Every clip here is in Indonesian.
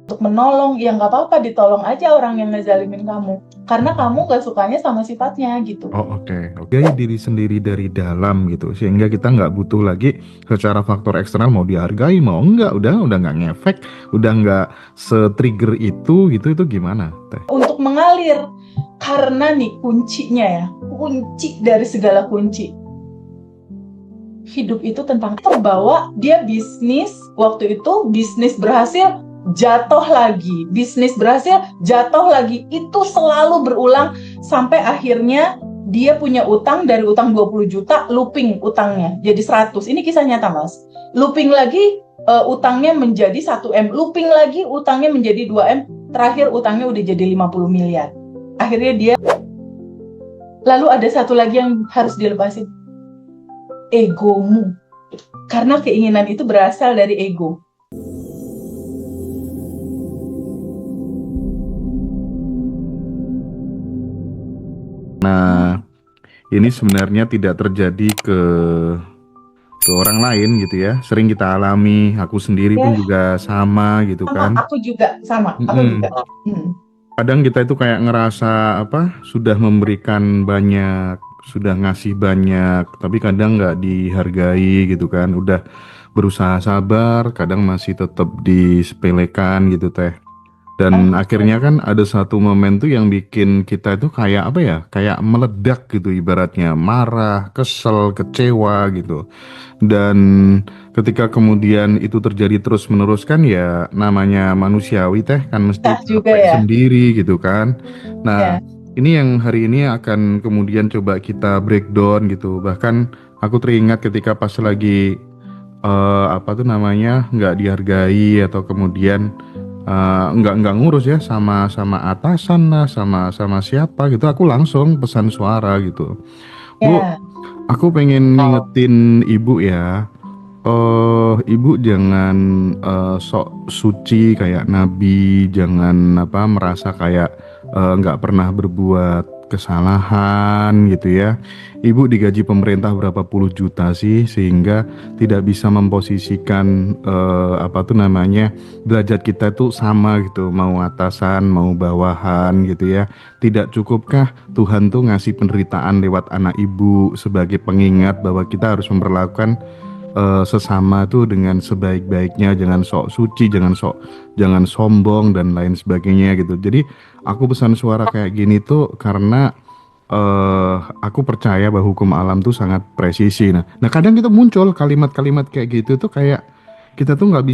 untuk menolong, ya nggak apa-apa, ditolong aja orang yang ngezalimin kamu. Karena kamu gak sukanya sama sifatnya gitu. Oh, oke. Diri sendiri dari dalam gitu, sehingga kita nggak butuh lagi secara faktor eksternal mau dihargai mau enggak, udah nggak ngefek, udah nggak se-trigger itu gimana Teh? Untuk mengalir. Karena nih kuncinya ya, kunci dari segala kunci. Hidup itu tentang terbawa, dia bisnis, waktu itu bisnis berhasil, jatuh lagi, bisnis berhasil, jatuh lagi, itu selalu berulang sampai akhirnya dia punya utang, dari utang 20 juta, looping utangnya jadi 100. Ini kisah nyata, Mas. Looping lagi, utangnya menjadi 1 M, looping lagi utangnya menjadi 2 M, terakhir utangnya udah jadi 50 miliar. Akhirnya dia, lalu ada satu lagi yang harus dilepasin, egomu. Karena keinginan itu berasal dari ego. Nah, ini sebenarnya tidak terjadi ke orang lain gitu ya. Sering kita alami, aku sendiri pun Ya, juga sama gitu sama. kan. Aku juga sama. Aku juga. Mm-mm. Kadang kita itu kayak ngerasa apa, sudah memberikan banyak, sudah ngasih banyak, tapi kadang nggak dihargai gitu kan. Udah berusaha sabar, kadang masih tetap disepelekan gitu Teh. Dan Ah, akhirnya kan ada satu momen tuh yang bikin kita itu kayak apa ya, kayak meledak gitu ibaratnya, marah, kesel, kecewa gitu. Dan ketika kemudian itu terjadi terus-menerus kan ya namanya manusiawi Teh kan mesti pecah juga capek ya. sendiri gitu kan. Nah, Ya. ini yang hari ini akan kemudian coba kita breakdown gitu. Bahkan aku teringat ketika pas lagi apa tuh namanya nggak dihargai atau kemudian nggak ngurus ya sama sama atasan lah sama sama siapa gitu aku langsung pesan suara gitu. Bu, Ya. aku pengen ngingetin ibu ya. Ibu jangan sok suci kayak nabi, jangan apa merasa kayak nggak pernah berbuat kesalahan gitu ya. Ibu digaji pemerintah berapa puluh juta sih sehingga tidak bisa memposisikan apa tuh namanya derajat kita tuh sama gitu, mau atasan, mau bawahan gitu ya. Tidak cukupkah Tuhan tuh ngasih penderitaan lewat anak ibu sebagai pengingat bahwa kita harus memperlakukan sesama tuh dengan sebaik-baiknya, jangan sok suci, jangan sombong dan lain sebagainya gitu. Jadi aku pesan suara kayak gini tuh karena aku percaya bahwa hukum alam tuh sangat presisi. Nah kadang kita muncul kalimat-kalimat kayak gitu tuh kayak kita tuh nggak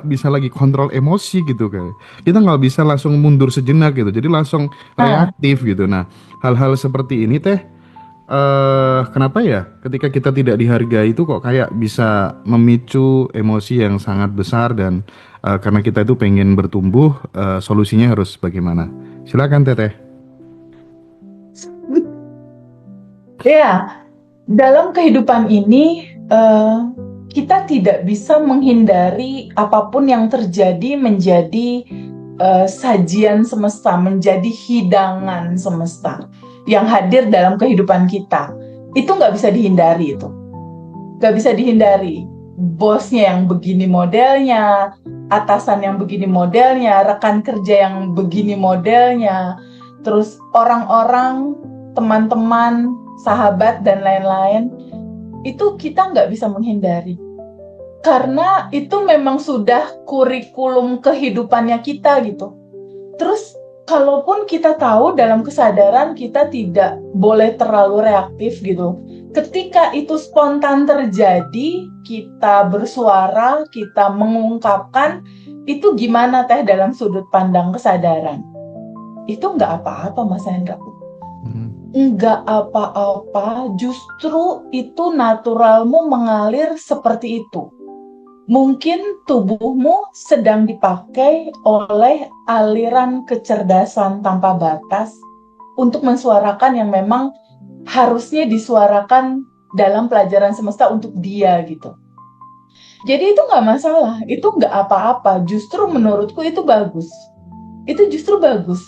bisa lagi kontrol emosi gitu kan. Kita nggak bisa langsung mundur sejenak gitu. Jadi langsung Nah, reaktif gitu. Nah hal-hal seperti ini teh kenapa ya ketika kita tidak dihargai itu kok kayak bisa memicu emosi yang sangat besar dan karena kita itu pengen bertumbuh, solusinya harus bagaimana? Silakan Teteh. ya, dalam kehidupan ini kita tidak bisa menghindari apapun yang terjadi menjadi sajian semesta, menjadi hidangan semesta yang hadir dalam kehidupan kita. Itu nggak bisa dihindari itu. Nggak bisa dihindari. Bosnya yang begini modelnya, atasan yang begini modelnya, rekan kerja yang begini modelnya, terus orang-orang, teman-teman, sahabat, dan lain-lain, itu kita nggak bisa menghindari. Karena itu memang sudah kurikulum kehidupannya kita gitu. Terus kalaupun kita tahu dalam kesadaran kita tidak boleh terlalu reaktif gitu. Ketika itu spontan terjadi, kita bersuara, kita mengungkapkan, itu gimana Teh dalam sudut pandang kesadaran? Itu nggak apa-apa Mas Hendra. Hmm. Nggak apa-apa, justru itu naturalmu mengalir seperti itu. Mungkin tubuhmu sedang dipakai oleh aliran kecerdasan tanpa batas untuk mensuarakan yang memang harusnya disuarakan dalam pelajaran semesta untuk dia gitu. Jadi itu nggak masalah, itu nggak apa-apa. Justru menurutku itu bagus. Itu justru bagus.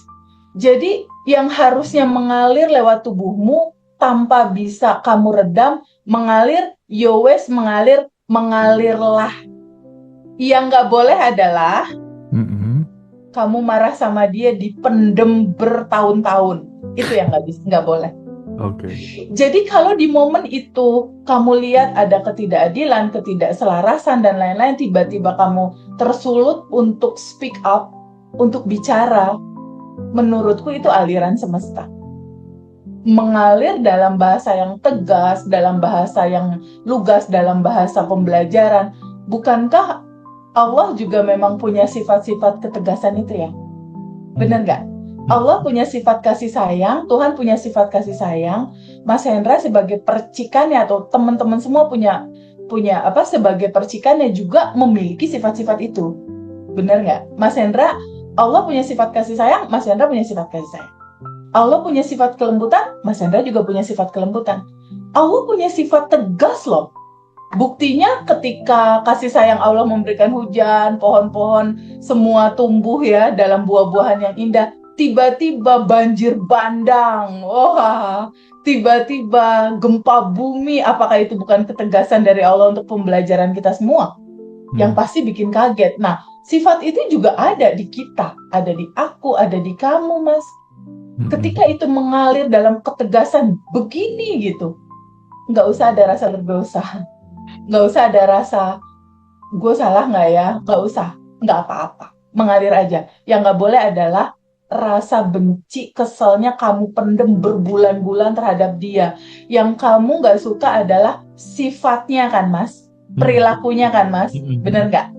Jadi yang harusnya mengalir lewat tubuhmu tanpa bisa kamu redam, mengalir, yowes mengalir, mengalirlah. Yang nggak boleh adalah Mm-mm. kamu marah sama dia dipendem bertahun-tahun. Itu yang nggak boleh. Oke. Jadi kalau di momen itu kamu lihat ada ketidakadilan, ketidakselarasan dan lain-lain, tiba-tiba kamu tersulut untuk speak up, untuk bicara, menurutku itu aliran semesta. Mengalir dalam bahasa yang tegas, dalam bahasa yang lugas, dalam bahasa pembelajaran. Bukankah Allah juga memang punya sifat-sifat ketegasan itu ya? Benar nggak? Allah punya sifat kasih sayang, Tuhan punya sifat kasih sayang. Mas Hendra sebagai percikannya atau teman-teman semua punya sebagai percikannya juga memiliki sifat-sifat itu. Benar nggak? Mas Hendra, Allah punya sifat kasih sayang, Mas Hendra punya sifat kasih sayang. Allah punya sifat kelembutan, Mas Hendra juga punya sifat kelembutan. Allah punya sifat tegas loh. Buktinya ketika kasih sayang Allah memberikan hujan, pohon-pohon semua tumbuh ya dalam buah-buahan yang indah. Tiba-tiba banjir bandang, wah, tiba-tiba gempa bumi. Apakah itu bukan ketegasan dari Allah untuk pembelajaran kita semua? Yang pasti bikin kaget. Nah, sifat itu juga ada di kita, ada di aku, ada di kamu, Mas. Ketika itu mengalir dalam ketegasan begini gitu, nggak usah ada rasa berdosa, nggak usah ada rasa gue salah nggak ya, nggak usah, nggak apa-apa, mengalir aja. Yang nggak boleh adalah rasa benci, keselnya kamu pendem berbulan-bulan terhadap dia. Yang kamu nggak suka adalah sifatnya kan Mas, perilakunya kan Mas, bener nggak?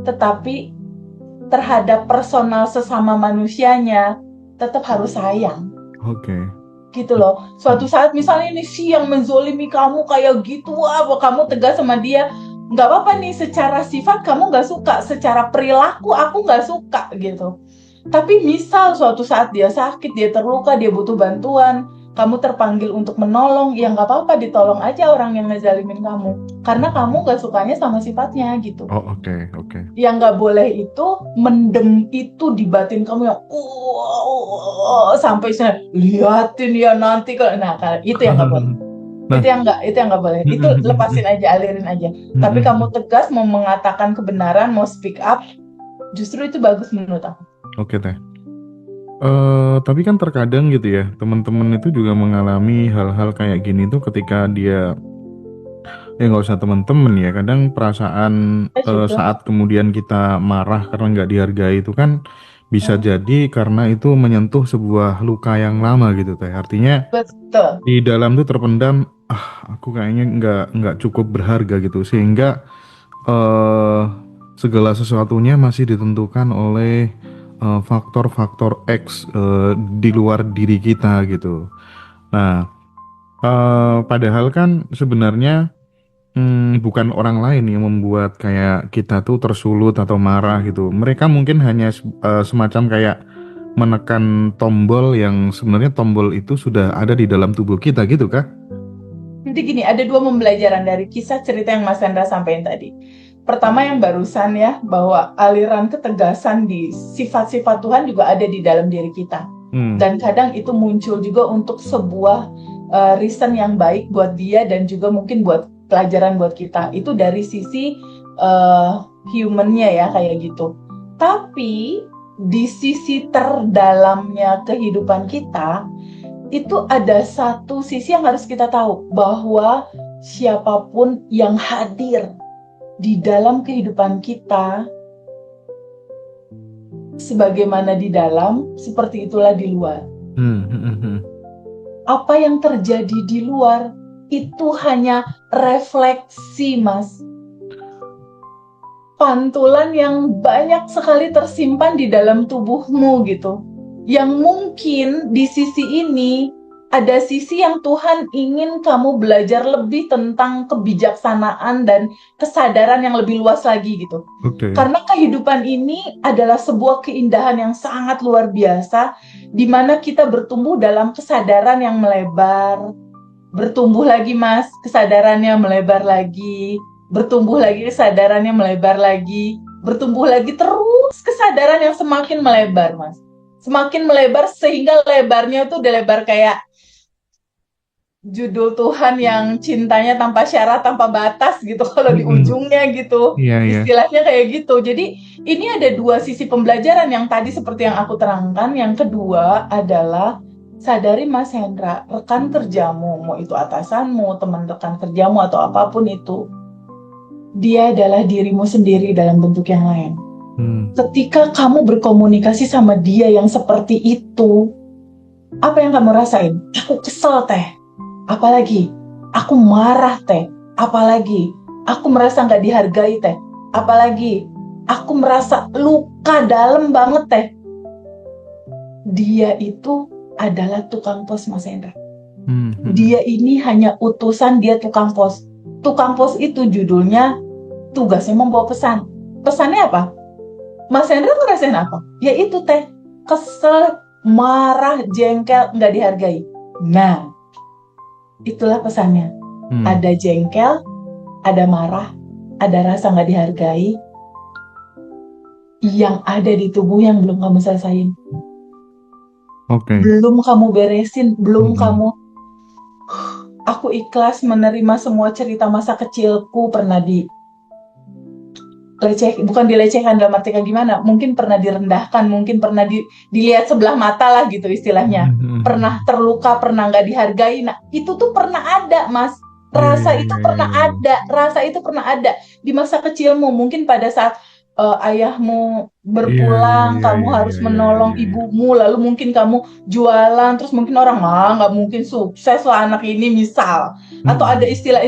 Tetapi terhadap personal sesama manusianya tetap harus sayang. Oke. Gitu loh. Suatu saat misalnya nih si yang menzolimi kamu kayak gitu, wah, kamu tegas sama dia, nggak apa-apa nih, secara sifat kamu nggak suka, secara perilaku aku nggak suka gitu. Tapi misal suatu saat dia sakit, dia terluka, dia butuh bantuan, kamu terpanggil untuk menolong, ya nggak apa-apa, ditolong aja orang yang ngezalimin kamu. Karena kamu nggak sukanya sama sifatnya gitu. Oh, oke. Yang nggak boleh itu mendem itu di batin kamu yang sampai saya liatin ya nanti kalau itu yang nggak boleh. Itu yang nggak boleh. Itu lepasin aja, alirin aja. Tapi kamu tegas mau mengatakan kebenaran, mau speak up, justru itu bagus menurut aku. Oke Teh. Tapi kan terkadang gitu ya, teman-teman itu juga mengalami hal-hal kayak gini tuh ketika dia, ya nggak usah teman-teman ya, kadang perasaan saat kemudian kita marah karena nggak dihargai itu kan bisa jadi karena itu menyentuh sebuah luka yang lama gitu Teh. Artinya Betul. di dalam tuh terpendam, aku kayaknya nggak cukup berharga gitu, sehingga segala sesuatunya masih ditentukan oleh faktor-faktor X di luar diri kita gitu. Nah, padahal kan sebenarnya bukan orang lain yang membuat kayak kita tuh tersulut atau marah gitu. Mereka mungkin hanya semacam kayak menekan tombol yang sebenarnya tombol itu sudah ada di dalam tubuh kita gitu kah? Jadi gini, ada dua pembelajaran dari kisah cerita yang Mas Hendra sampaikan tadi. Pertama yang barusan ya, bahwa aliran ketegasan di sifat-sifat Tuhan juga ada di dalam diri kita. Dan kadang itu muncul juga untuk sebuah reason yang baik buat dia dan juga mungkin buat pelajaran buat kita. Itu dari sisi humannya ya kayak gitu. Tapi di sisi terdalamnya kehidupan kita, itu ada satu sisi yang harus kita tahu, bahwa siapapun yang hadir di dalam kehidupan kita, sebagaimana di dalam, seperti itulah di luar. Apa yang terjadi di luar itu hanya refleksi, Mas. Pantulan yang banyak sekali tersimpan di dalam tubuhmu gitu. Yang mungkin di sisi ini ada sisi yang Tuhan ingin kamu belajar lebih tentang kebijaksanaan dan kesadaran yang lebih luas lagi gitu. Karena kehidupan ini adalah sebuah keindahan yang sangat luar biasa, di mana kita bertumbuh dalam kesadaran yang melebar, bertumbuh lagi Mas, kesadarannya melebar lagi, bertumbuh lagi kesadarannya melebar lagi, bertumbuh lagi terus kesadaran yang semakin melebar Mas. Semakin melebar sehingga lebarnya tuh udah lebar kayak judul Tuhan yang cintanya tanpa syarat, tanpa batas gitu kalau di Mm-mm. ujungnya gitu. Iya, iya. Istilahnya kayak gitu. Jadi ini ada dua sisi pembelajaran yang tadi seperti yang aku terangkan. Yang kedua adalah sadari Mas Hendra, rekan kerjamu, mau itu atasanmu, teman rekan kerjamu atau apapun itu, dia adalah dirimu sendiri dalam bentuk yang lain. Hmm. Ketika kamu berkomunikasi sama dia yang seperti itu, apa yang kamu rasain? Aku kesel teh. Apalagi? Aku marah teh. Apalagi? Aku merasa nggak dihargai teh. Apalagi? Aku merasa luka dalam banget teh. Dia itu adalah tukang pos, Mas Hendra. Dia ini hanya utusan, dia tukang pos. Tukang pos itu judulnya tugasnya membawa pesan. Pesannya apa? Mas Hendra ngerasain apa? Ya itu teh, kesel, marah, jengkel, nggak dihargai. Nah, itulah pesannya. Ada jengkel, ada marah, ada rasa nggak dihargai yang ada di tubuh yang belum kamu selesain. Oke. Belum kamu beresin, belum kamu. Aku ikhlas menerima semua cerita masa kecilku, pernah bukan dilecehkan dalam arti kayak gimana, mungkin pernah direndahkan, mungkin pernah dilihat sebelah mata lah gitu istilahnya, pernah terluka, pernah nggak dihargai. Nah itu tuh pernah ada, Mas. Rasa itu pernah ada di masa kecilmu. Mungkin pada saat ayahmu berpulang, kamu harus menolong ibumu, lalu mungkin kamu jualan, terus mungkin orang nggak mungkin sukses lah anak ini misal, atau ada istilah.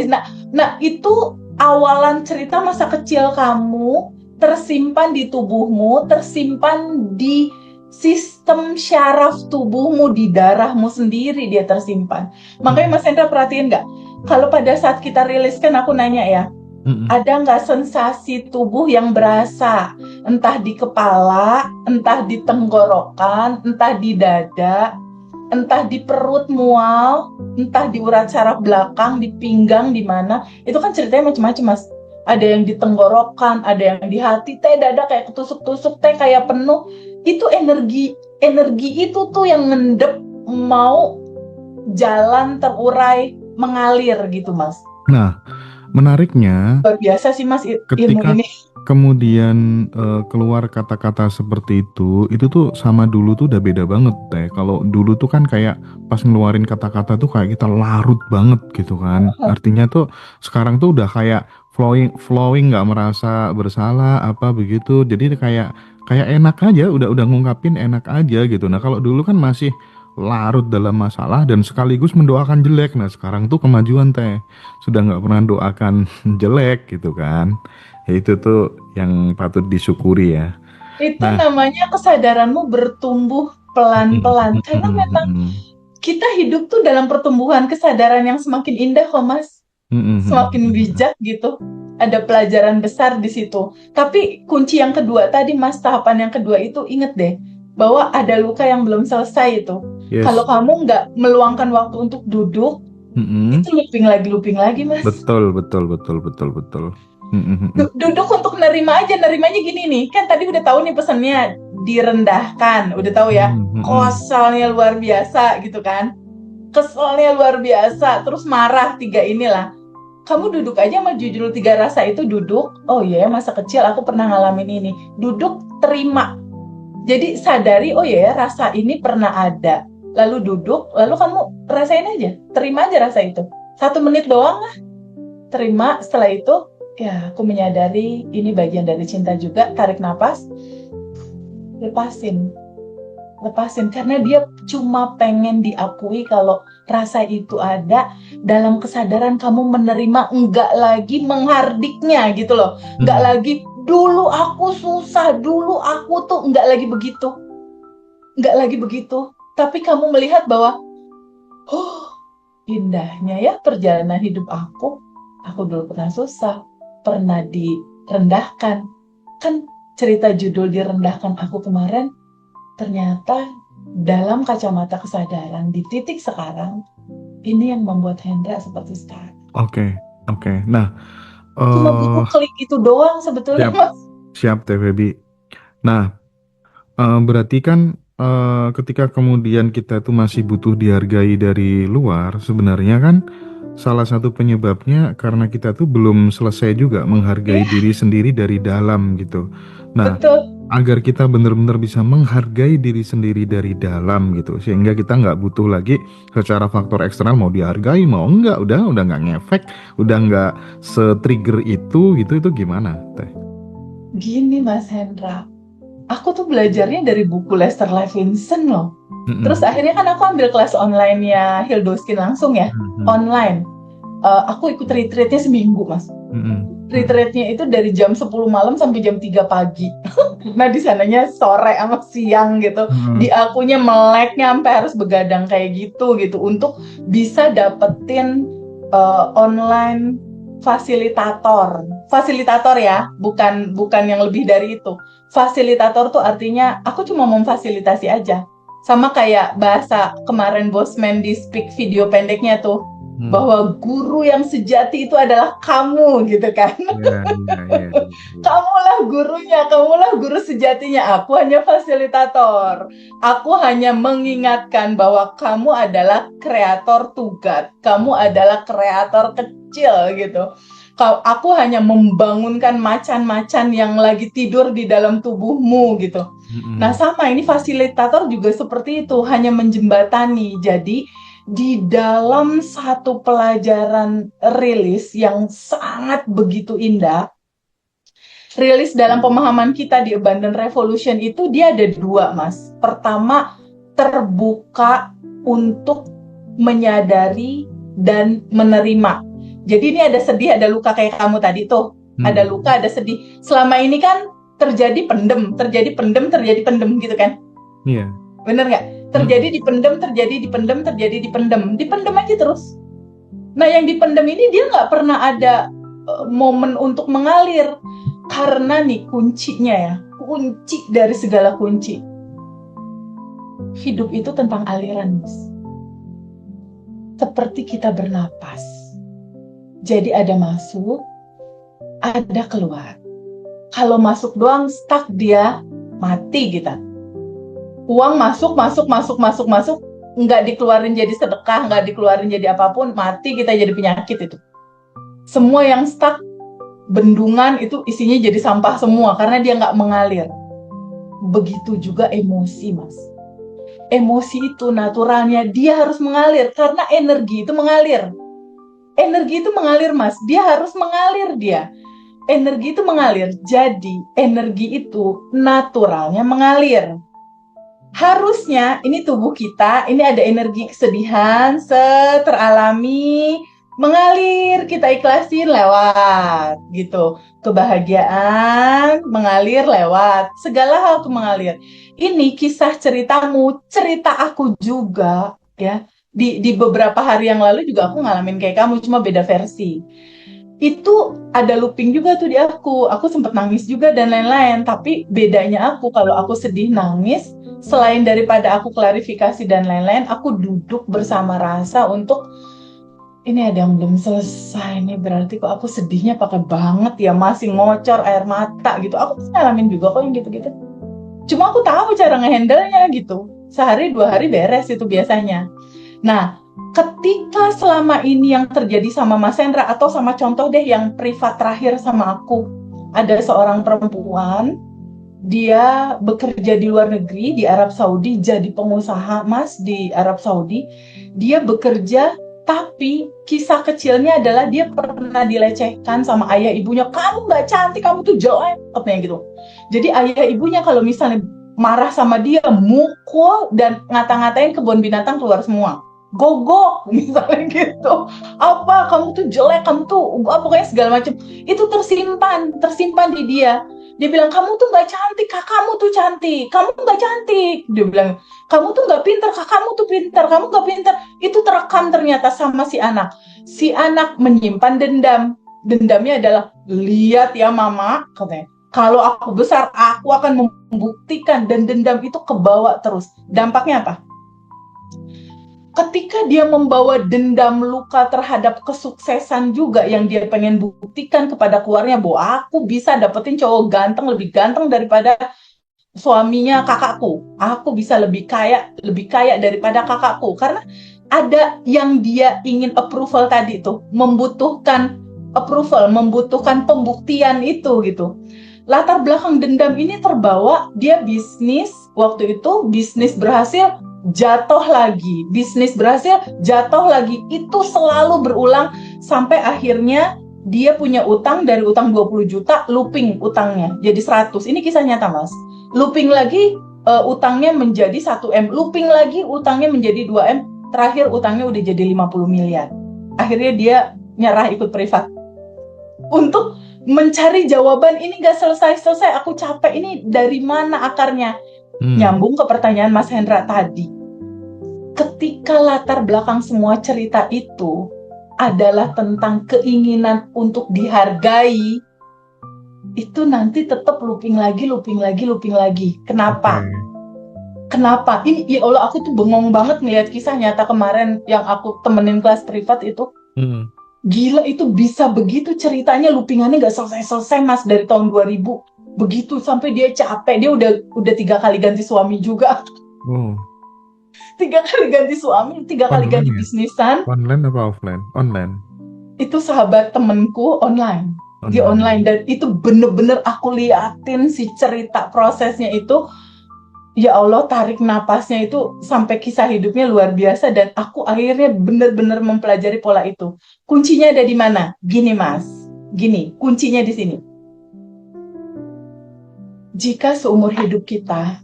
Nah itu awalan cerita masa kecil kamu tersimpan di tubuhmu, tersimpan di sistem syaraf tubuhmu, di darahmu sendiri dia tersimpan. Makanya Mas Hendra perhatiin nggak? Kalau pada saat kita riliskan, aku nanya ya, ada nggak sensasi tubuh yang berasa? Entah di kepala, entah di tenggorokan, entah di dada, entah di perut mual, entah di urat saraf belakang, di pinggang, di mana. Itu kan ceritanya macam-macam, Mas. Ada yang di tenggorokan, ada yang di hati, teh dada kayak ketusuk-tusuk, teh kayak penuh. Itu energi itu tuh yang ngendep, mau jalan terurai, mengalir gitu, Mas. Nah, menariknya Luar biasa sih, Mas, ilmu ketika ini. kemudian keluar kata-kata seperti itu tuh sama dulu tuh udah beda banget deh. Kalau dulu tuh kan kayak pas ngeluarin kata-kata tuh kayak kita larut banget gitu kan. Artinya tuh sekarang tuh udah kayak flowing nggak merasa bersalah apa begitu. Jadi kayak enak aja, udah ngungkapin enak aja gitu. Nah kalau dulu kan masih larut dalam masalah dan sekaligus mendoakan jelek. Nah sekarang tuh kemajuan teh, sudah nggak pernah doakan jelek gitu kan. Ya, itu tuh yang patut disyukuri ya. Itu Nah, namanya kesadaranmu bertumbuh pelan-pelan. Karena memang kita hidup tuh dalam pertumbuhan kesadaran yang semakin indah kok, Mas. Semakin bijak gitu. Ada pelajaran besar di situ. Tapi kunci yang kedua tadi, Mas, tahapan yang kedua itu inget deh, bahwa ada luka yang belum selesai itu. yes. Kalau kamu nggak meluangkan waktu untuk duduk, itu looping lagi, Mas. Betul. Duduk untuk nerimanya gini nih, kan tadi udah tahu nih pesannya, direndahkan, udah tahu ya, kosalnya luar biasa gitu kan, keselnya luar biasa, terus marah, tiga inilah. Kamu duduk aja sama jujur tiga rasa itu, duduk, oh iya masa kecil aku pernah ngalamin ini, duduk, terima. Jadi sadari, oh iya rasa ini pernah ada, lalu duduk, lalu kamu rasain aja, terima aja rasa itu, 1 menit doang lah, terima. Setelah itu ya aku menyadari ini bagian dari cinta juga, tarik nafas, lepasin karena dia cuma pengen diakui kalau rasa itu ada. Dalam kesadaran kamu menerima, enggak lagi menghardiknya gitu loh, enggak lagi dulu aku susah, dulu aku tuh, enggak lagi begitu, tapi kamu melihat bahwa oh indahnya ya perjalanan hidup aku dulu pernah susah, pernah direndahkan. Kan cerita judul direndahkan aku kemarin, ternyata dalam kacamata kesadaran di titik sekarang, ini yang membuat Hendra seperti sekarang. Oke. Nah, Cuma butuh klik itu doang sebetulnya, Mas. Siap Teh Febi. Nah, berarti kan ketika kemudian kita itu masih butuh dihargai dari luar, sebenarnya kan salah satu penyebabnya karena kita tuh belum selesai juga menghargai Iya, diri sendiri dari dalam gitu. Nah, betul. agar kita benar-benar bisa menghargai diri sendiri dari dalam gitu, sehingga kita nggak butuh lagi secara faktor eksternal mau dihargai mau enggak, udah nggak ngefek, udah nggak se-trigger itu gimana, Teh? Gini Mas Hendra, aku tuh belajarnya dari buku Lester Levinson loh. Terus Mm-mm. akhirnya kan aku ambil kelas online-nya Hildoskin langsung ya, Mm-mm. online. Aku ikut retreatnya seminggu Mas. Mm-mm. Mm-mm. Retreatnya itu dari jam 10 malam sampai jam 3 pagi. Nah di sananya sore sama siang gitu. Di Mm-mm. akunya meleknya sampai harus begadang kayak gitu untuk bisa dapetin online fasilitator. Fasilitator ya, bukan bukan yang lebih dari itu. Fasilitator tuh artinya aku cuma memfasilitasi aja. Sama kayak bahasa kemarin Bosman di speak video pendeknya tuh, Mm. bahwa guru yang sejati itu adalah kamu gitu kan. Iya, iya, iya, iya. Kamulah gurunya, kamulah guru sejatinya. Aku hanya fasilitator. Aku hanya mengingatkan bahwa kamu adalah kreator tugas. Kamu adalah kreator kecil gitu. Aku hanya membangunkan macan-macan yang lagi tidur di dalam tubuhmu gitu. Nah, Mm-mm. sama ini fasilitator juga seperti itu, hanya menjembatani. Jadi, di dalam satu pelajaran rilis yang sangat begitu indah, rilis dalam pemahaman kita di Abundant Revolution itu dia ada dua, Mas. Pertama, terbuka untuk menyadari dan menerima. Jadi ini ada sedih, ada luka kayak kamu tadi tuh. Ada Mm. luka, ada sedih. Selama ini kan terjadi pendem, terjadi pendem, terjadi pendem gitu kan. Iya. Bener nggak? Terjadi Mm. dipendem, terjadi dipendem, terjadi dipendem. Dipendem aja terus. Nah yang dipendem ini dia nggak pernah ada momen untuk mengalir. Karena nih kuncinya ya, kunci dari segala kunci. Hidup itu tentang aliran, Mas. Seperti kita bernapas. Jadi ada masuk, ada keluar. Kalau masuk doang stuck dia, mati kita. Uang masuk, nggak dikeluarin jadi sedekah, nggak dikeluarin jadi apapun, mati kita jadi penyakit itu. Semua yang stuck, bendungan itu isinya jadi sampah semua karena dia nggak mengalir. Begitu juga emosi, Mas. Emosi itu naturalnya dia harus mengalir karena energi itu mengalir. Energi itu mengalir, Mas. Dia harus mengalir dia. Energi itu mengalir. Jadi, energi itu naturalnya mengalir. Harusnya ini tubuh kita, ini ada energi kesedihan, teralami, mengalir, kita ikhlasin lewat gitu. Kebahagiaan mengalir lewat, segala hal itu mengalir. Ini kisah ceritamu, cerita aku juga ya. Di beberapa hari yang lalu juga aku ngalamin kayak kamu, cuma beda versi. Itu ada looping juga tuh di aku. Aku sempat nangis juga dan lain-lain. Tapi bedanya aku, kalau aku sedih nangis, selain daripada aku klarifikasi dan lain-lain, aku duduk bersama rasa untuk ini ada yang belum selesai nih, berarti kok aku sedihnya pakai banget ya, masih ngocor air mata gitu. Aku ngalamin juga kok yang gitu-gitu. Cuma aku tahu cara ngehandle-nya gitu. Sehari 2 hari beres itu biasanya. Nah, ketika selama ini yang terjadi sama Mas Hendra atau sama contoh deh yang privat terakhir sama aku, ada seorang perempuan, dia bekerja di luar negeri di Arab Saudi, jadi pengusaha Mas di Arab Saudi. Dia bekerja tapi kisah kecilnya adalah dia pernah dilecehkan sama ayah ibunya. Kamu nggak cantik, kamu tuh jelek, katanya gitu. Jadi ayah ibunya kalau misalnya marah sama dia, mukul dan ngata-ngatain kebun binatang keluar semua. Gogok misalnya gitu. Apa kamu tuh jelek, kamu tuh pokoknya segala macam. Itu tersimpan di dia. Dia bilang, kamu tuh nggak cantik, kakakmu tuh cantik. Kamu nggak cantik. Dia bilang, kamu tuh nggak pintar, kakakmu tuh pintar. Kamu nggak pintar. Itu terekam ternyata sama si anak. Si anak menyimpan dendam. Dendamnya adalah, lihat ya mama, katanya. Kalau aku besar, aku akan membuktikan. Dan dendam itu kebawa terus. Dampaknya apa? Ketika dia membawa dendam luka terhadap kesuksesan juga yang dia pengen buktikan kepada keluarnya bahwa aku bisa dapetin cowok ganteng, lebih ganteng daripada suaminya kakakku. Aku bisa lebih kaya daripada kakakku karena ada yang dia ingin approval tadi tuh, membutuhkan approval, membutuhkan pembuktian itu gitu. Latar belakang dendam ini terbawa dia bisnis, waktu itu bisnis berhasil, jatuh lagi, bisnis berhasil, jatuh lagi. Itu selalu berulang sampai akhirnya dia punya utang, dari utang 20 juta, looping utangnya jadi 100. Ini kisah nyata, Mas. Looping lagi, utangnya menjadi 1 M, looping lagi utangnya menjadi 2 M, terakhir utangnya udah jadi 50 miliar. Akhirnya dia nyerah ikut privat. Untuk mencari jawaban, ini gak selesai-selesai, aku capek, ini dari mana akarnya? Nyambung ke pertanyaan Mas Hendra tadi. Ketika latar belakang semua cerita itu adalah tentang keinginan untuk dihargai, itu nanti tetap looping lagi. Kenapa? Oke. Kenapa? Ini ya Allah, aku tuh bengong banget ngeliat kisah nyata kemarin yang aku temenin kelas privat itu. Gila, itu bisa begitu ceritanya, loopingannya gak selesai-selesai, Mas, dari tahun 2000. Begitu sampai dia capek, dia udah 3 kali ganti suami juga. Oh, 3 kali ganti suami, 3 kali online ganti ya? bisnisan. Online apa offline? Online. Itu sahabat temenku online. Dia online, dan itu bener-bener aku liatin si cerita prosesnya itu. Ya Allah, tarik napasnya itu sampai kisah hidupnya luar biasa, dan aku akhirnya bener-bener mempelajari pola itu. Kuncinya ada di mana? Gini, Mas. Gini, kuncinya di sini. Jika seumur hidup kita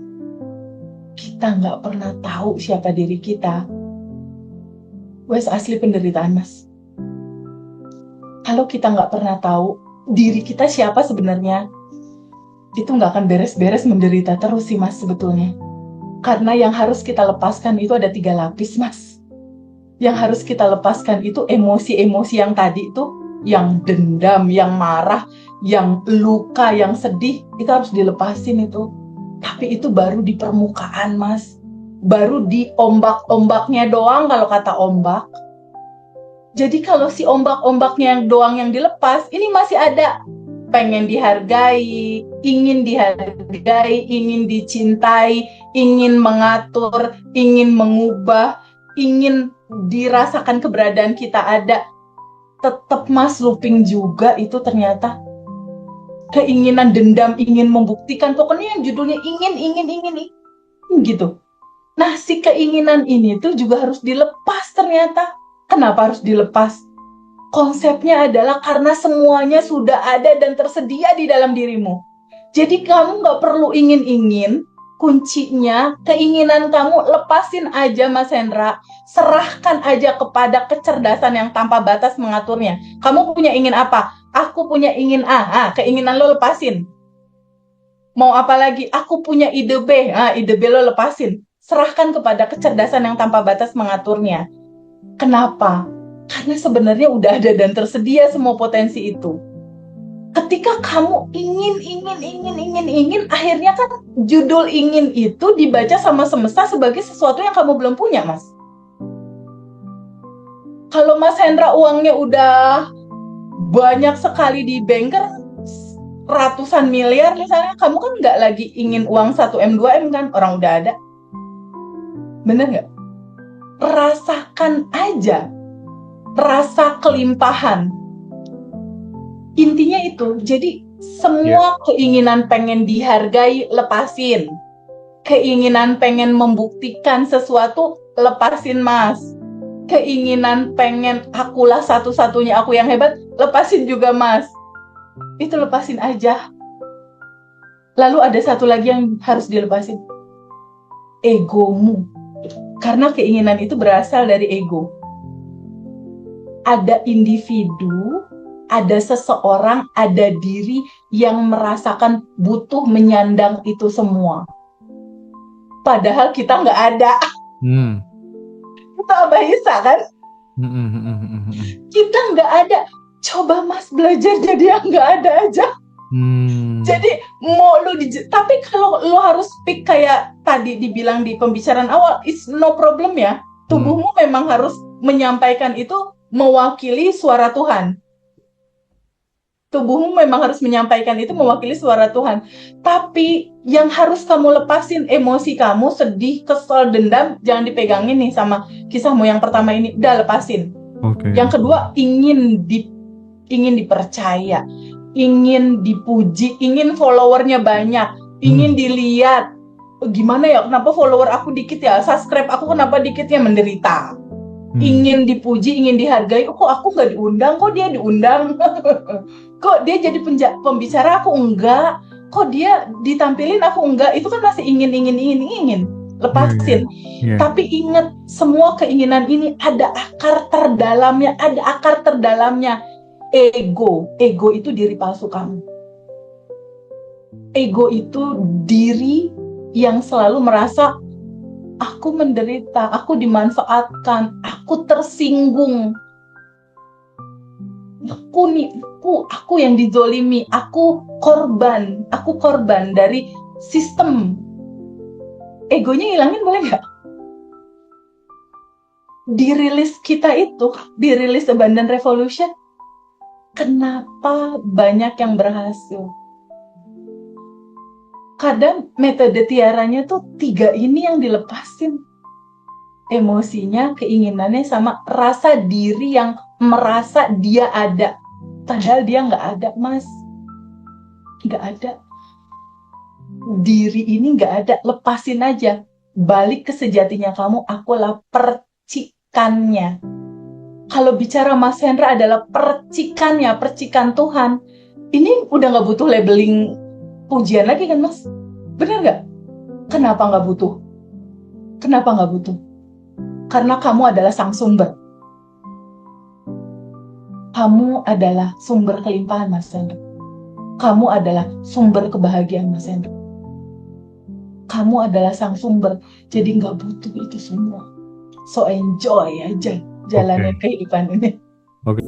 nggak pernah tahu siapa diri kita, wes asli penderitaan, Mas. Kalau kita nggak pernah tahu diri kita siapa sebenarnya, itu nggak akan beres-beres menderita terus sih, Mas, sebetulnya. Karena yang harus kita lepaskan itu ada 3 lapis, Mas. Yang harus kita lepaskan itu emosi-emosi yang tadi itu, yang dendam, yang marah, yang luka, yang sedih, itu harus dilepasin itu. Tapi itu baru di permukaan, Mas. Baru di ombak-ombaknya doang kalau kata ombak. Jadi kalau si ombak-ombaknya doang yang dilepas, ini masih ada pengen dihargai, ingin dicintai, ingin mengatur, ingin mengubah, ingin dirasakan keberadaan kita ada. Tetap, Mas, looping juga itu ternyata. Keinginan dendam, ingin membuktikan, pokoknya yang judulnya ingin gitu. Nah, si keinginan ini tuh juga harus dilepas ternyata. Kenapa harus dilepas? Konsepnya adalah karena semuanya sudah ada dan tersedia di dalam dirimu. Jadi kamu nggak perlu ingin-ingin, kuncinya keinginan kamu lepasin aja, Mas Hendra. Serahkan aja kepada kecerdasan yang tanpa batas mengaturnya. Kamu punya ingin apa? Aku punya ingin A, keinginan lo lepasin. Mau apa lagi? Aku punya ide B, ide B lo lepasin. Serahkan kepada kecerdasan yang tanpa batas mengaturnya. Kenapa? Karena sebenarnya udah ada dan tersedia semua potensi itu. Ketika kamu ingin, akhirnya kan judul ingin itu dibaca sama semesta sebagai sesuatu yang kamu belum punya, Mas. Kalau Mas Hendra uangnya udah banyak sekali di banker, ratusan miliar misalnya, kamu kan nggak lagi ingin uang 1M, 2M kan, orang udah ada. Bener nggak? Rasakan aja rasa kelimpahan. Intinya itu. Jadi semua keinginan pengen dihargai, lepasin. Keinginan pengen membuktikan sesuatu, lepasin, Mas. Keinginan pengen akulah satu-satunya aku yang hebat, lepasin juga, Mas. Itu lepasin aja. Lalu ada satu lagi yang harus dilepasin. Egomu. Karena keinginan itu berasal dari ego. Ada individu, ada seseorang, ada diri yang merasakan butuh menyandang itu semua. Padahal kita nggak ada. Itu Abah Isa kan? Kita nggak ada. Coba, Mas, belajar jadi yang nggak ada aja. Jadi mau lu tapi kalau lu harus pick kayak tadi dibilang di pembicaraan awal, it's no problem ya. Tubuhmu memang harus menyampaikan itu mewakili suara Tuhan. Tubuhmu memang harus menyampaikan itu mewakili suara Tuhan. Tapi Yang harus kamu lepasin emosi kamu, sedih, kesel, dendam, jangan dipegangin nih sama kisahmu yang pertama ini. Udah lepasin. Oke. Yang kedua, ingin dipercaya, ingin dipuji, ingin followernya banyak, ingin dilihat. Gimana ya, kenapa follower aku dikit ya, subscribe aku kenapa dikit ya, menderita. Ingin dipuji, ingin dihargai. Kok aku nggak diundang, kok dia diundang. Kok dia jadi pembicara, aku enggak. Kok dia ditampilin, aku enggak. Itu kan masih ingin. Lepasin. Yeah. Tapi ingat, semua keinginan ini ada akar terdalamnya. Ego itu diri palsu kamu. Ego itu diri yang selalu merasa aku menderita, aku dimanfaatkan, aku tersinggung, aku yang dizolimi, aku korban dari sistem. Egonya hilangin boleh nggak? Dirilis kita itu, dirilis Abundant Revolution, kenapa banyak yang berhasil? Kadang metode tiaranya tuh 3 ini yang dilepasin. Emosinya, keinginannya, sama rasa diri yang merasa dia ada. Padahal dia nggak ada, Mas. Nggak ada. Diri ini nggak ada. Lepasin aja. Balik ke sejatinya kamu. Akulah percikannya. Kalau bicara Mas Hendra adalah percikannya, percikan Tuhan. Ini udah nggak butuh labeling pujian lagi kan, Mas? Benar nggak? Kenapa nggak butuh? Karena kamu adalah sang sumber. Kamu adalah sumber kelimpahan, Mas Hendra. Kamu adalah sumber kebahagiaan, Mas Hendra. Kamu adalah sang sumber. Jadi nggak butuh itu semua. So enjoy aja jalannya kehidupan ini. Oke.